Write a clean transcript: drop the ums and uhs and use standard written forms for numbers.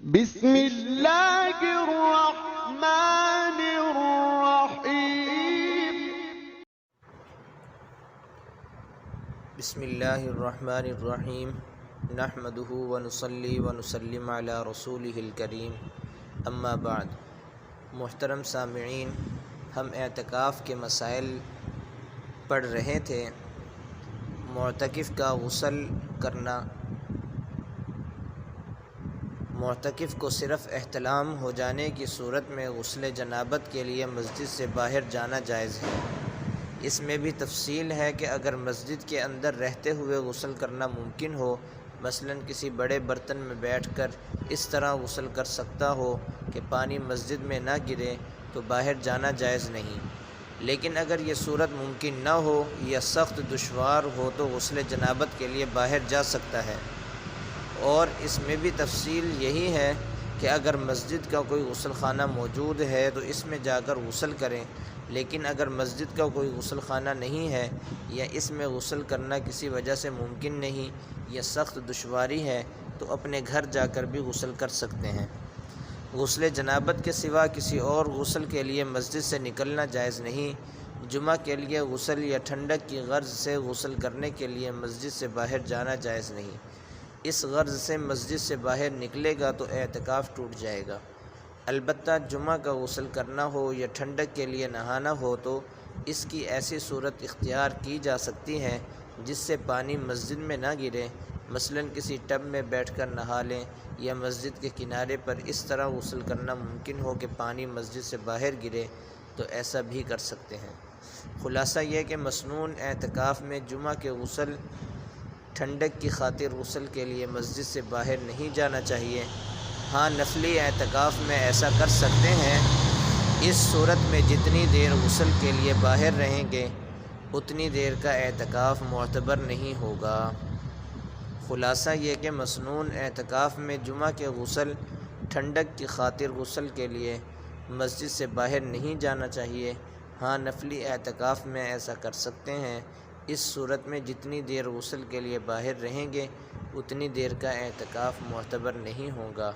بسم اللہ الرحمن الرحیم بسم اللہ الرحمن الرحیم نحمدہ ونصلی ونسلم علی رسولہ الکریم اما بعد۔ محترم سامعین، ہم اعتکاف کے مسائل پڑھ رہے تھے۔ معتکف کا غسل کرنا، معتکف کو صرف احتلام ہو جانے کی صورت میں غسل جنابت کے لیے مسجد سے باہر جانا جائز ہے۔ اس میں بھی تفصیل ہے کہ اگر مسجد کے اندر رہتے ہوئے غسل کرنا ممکن ہو، مثلا کسی بڑے برتن میں بیٹھ کر اس طرح غسل کر سکتا ہو کہ پانی مسجد میں نہ گرے، تو باہر جانا جائز نہیں۔ لیکن اگر یہ صورت ممکن نہ ہو یا سخت دشوار ہو تو غسل جنابت کے لیے باہر جا سکتا ہے۔ اور اس میں بھی تفصیل یہی ہے کہ اگر مسجد کا کوئی غسل خانہ موجود ہے تو اس میں جا کر غسل کریں، لیکن اگر مسجد کا کوئی غسل خانہ نہیں ہے یا اس میں غسل کرنا کسی وجہ سے ممکن نہیں یا سخت دشواری ہے تو اپنے گھر جا کر بھی غسل کر سکتے ہیں۔ غسل جنابت کے سوا کسی اور غسل کے لیے مسجد سے نکلنا جائز نہیں۔ جمعہ کے لیے غسل یا ٹھنڈک کی غرض سے غسل کرنے کے لیے مسجد سے باہر جانا جائز نہیں۔ اس غرض سے مسجد سے باہر نکلے گا تو اعتکاف ٹوٹ جائے گا۔ البتہ جمعہ کا غسل کرنا ہو یا ٹھنڈک کے لیے نہانا ہو تو اس کی ایسی صورت اختیار کی جا سکتی ہے جس سے پانی مسجد میں نہ گرے، مثلا کسی ٹب میں بیٹھ کر نہا لیں یا مسجد کے کنارے پر اس طرح غسل کرنا ممکن ہو کہ پانی مسجد سے باہر گرے تو ایسا بھی کر سکتے ہیں۔ خلاصہ یہ کہ مسنون اعتکاف میں جمعہ کے غسل، ٹھنڈک کی خاطر غسل کے لیے مسجد سے باہر نہیں جانا چاہیے۔ ہاں، نفلی اعتکاف میں ایسا کر سکتے ہیں۔ اس صورت میں جتنی دیر غسل کے لیے باہر رہیں گے اتنی دیر کا اعتکاف معتبر نہیں ہوگا۔ خلاصہ یہ کہ مسنون اعتکاف میں جمعہ کے غسل، ٹھنڈک کی خاطر غسل کے لیے مسجد سے باہر نہیں جانا چاہیے۔ ہاں، نفلی اعتکاف میں ایسا کر سکتے ہیں۔ اس صورت میں جتنی دیر غسل کے لیے باہر رہیں گے اتنی دیر کا اعتکاف معتبر نہیں ہوگا۔